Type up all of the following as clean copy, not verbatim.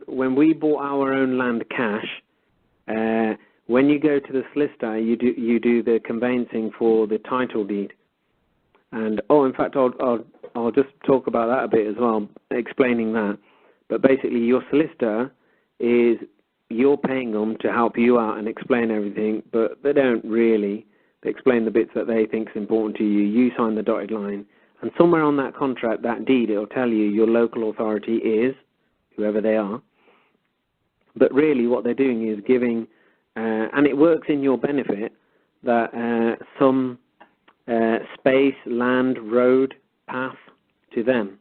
when we bought our own land cash, when you go to the solicitor, you do the conveyancing for the title deed. And in fact, I'll just talk about that a bit as well, explaining that. But basically, your solicitor you're paying them to help you out and explain everything, but they don't really. They explain the bits that they think is important to you. You sign the dotted line, and somewhere on that contract, that deed, it'll tell you your local authority is whoever they are. But really, what they're doing is giving, and it works in your benefit, that some space, land, road, path to them,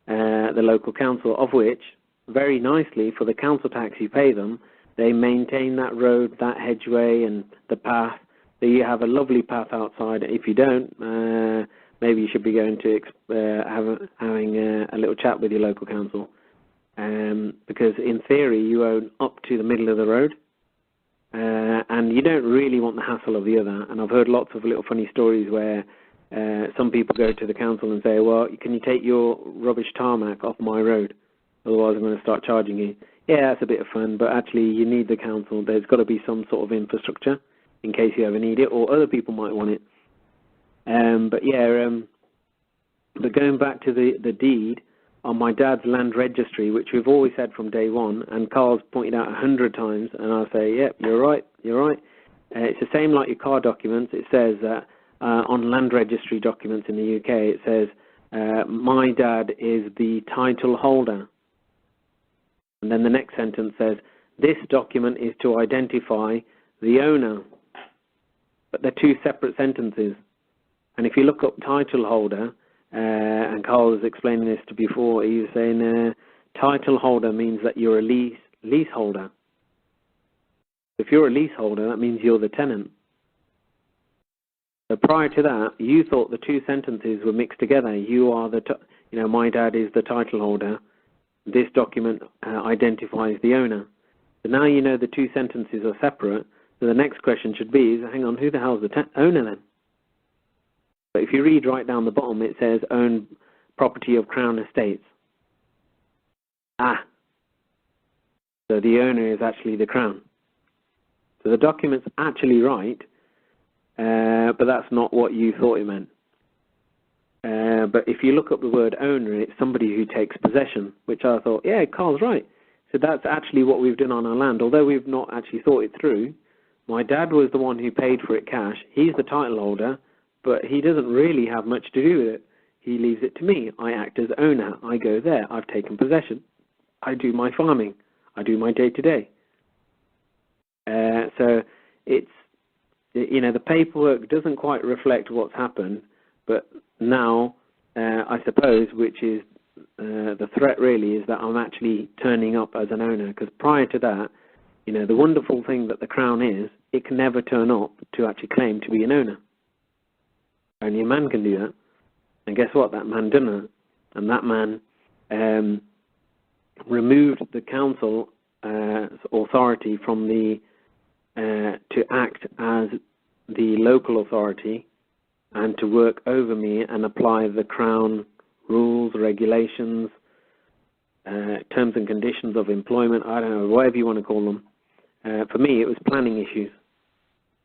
the local council, of which, very nicely, for the council tax you pay them, they maintain that road, that hedgeway, and the path. So you have a lovely path outside. If you don't, maybe you should be going to having a little chat with your local council, because in theory you own up to the middle of the road, and you don't really want the hassle of the other. And I've heard lots of little funny stories where some people go to the council and say, well, can you take your rubbish tarmac off my road? Otherwise I'm going to start charging you. Yeah, that's a bit of fun, but actually you need the council. There's got to be some sort of infrastructure in case you ever need it, or other people might want it. But going back to the deed on my dad's land registry, which we've always said from day one, and Carl's pointed out 100 times, and I'll say, yep, you're right. It's the same like your car documents. It says that on land registry documents in the UK, it says, my dad is the title holder. And then the next sentence says, this document is to identify the owner. But they're two separate sentences. And if you look up title holder, and Carl was explaining this to before, he was saying title holder means that you're a leaseholder. If you're a leaseholder, that means you're the tenant. So prior to that, you thought the two sentences were mixed together. You are my dad is the title holder. This document identifies the owner. So now you know the two sentences are separate. So the next question should be, hang on, who the hell is the owner then? But if you read right down the bottom, it says own property of Crown Estates. So the owner is actually the Crown. So the document's actually right, but that's not what you thought it meant. But if you look up the word owner, it's somebody who takes possession, which I thought, yeah, Carl's right. So that's actually what we've done on our land. Although we've not actually thought it through, my dad was the one who paid for it cash. He's the title holder, but he doesn't really have much to do with it. He leaves it to me. I act as owner. I go there. I've taken possession. I do my farming. I do my day-to-day. So it's, the paperwork doesn't quite reflect what's happened, but now, I suppose, which is the threat really, is that I'm actually turning up as an owner, because prior to that, the wonderful thing that the Crown is, it can never turn up to actually claim to be an owner. Only a man can do that. And guess what? That man done it. And that man removed the council authority from to act as the local authority and to work over me and apply the Crown rules, regulations, terms and conditions of employment, I don't know, whatever you want to call them. For me, it was planning issues.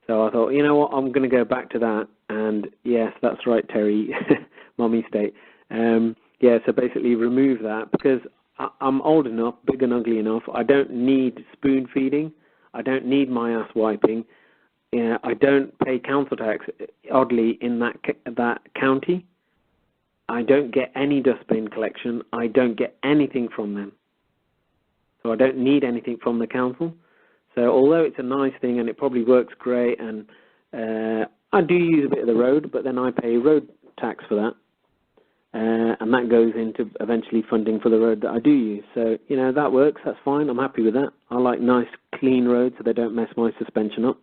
So I thought, you know what, I'm going to go back to that. And yes, that's right, Terry, mommy state. So basically remove that, because I'm old enough, big and ugly enough. I don't need spoon feeding. I don't need my ass wiping. I don't pay council tax, oddly, in that county. I don't get any dustbin collection. I don't get anything from them. So I don't need anything from the council. So although it's a nice thing and it probably works great, and I do use a bit of the road, but then I pay road tax for that. And that goes into eventually funding for the road that I do use. So, that works. That's fine. I'm happy with that. I like nice, clean roads so they don't mess my suspension up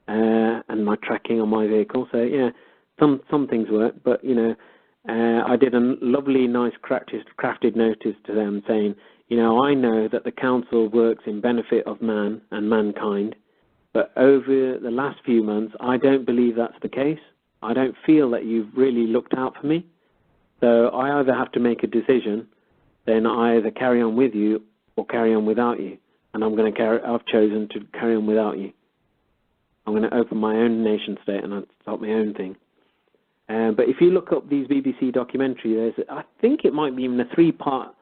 and my tracking on my vehicle. So, yeah, some things work. But, I did a lovely, nice, crafted notice to them saying, I know that the council works in benefit of man and mankind, but over the last few months, I don't believe that's the case. I don't feel that you've really looked out for me. So I either have to make a decision, then I either carry on with you, or carry on without you. And I've chosen to carry on without you. I'm going to open my own nation state and I'll start my own thing. But if you look up these BBC documentary, I think it might be even a three-part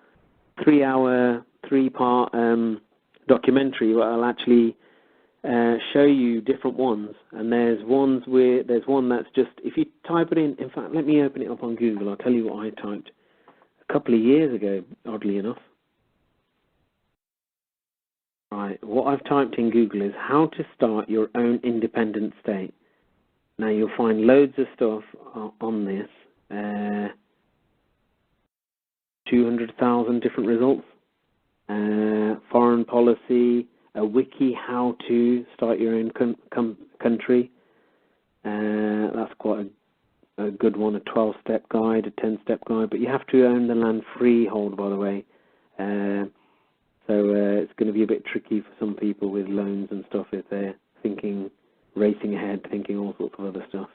documentary where I'll actually show you different ones. And there's one that's just, if you type it in fact, let me open it up on Google. I'll tell you what I typed a couple of years ago, oddly enough. Right, what I've typed in Google is how to start your own independent state. Now you'll find loads of stuff on this, 200,000 different results, foreign policy, a wiki how to start your own country. That's quite a good one, a 12-step guide, a 10-step guide, but you have to own the land freehold, by the way. So it's going to be a bit tricky for some people with loans and stuff if they're racing ahead, thinking all sorts of other stuff.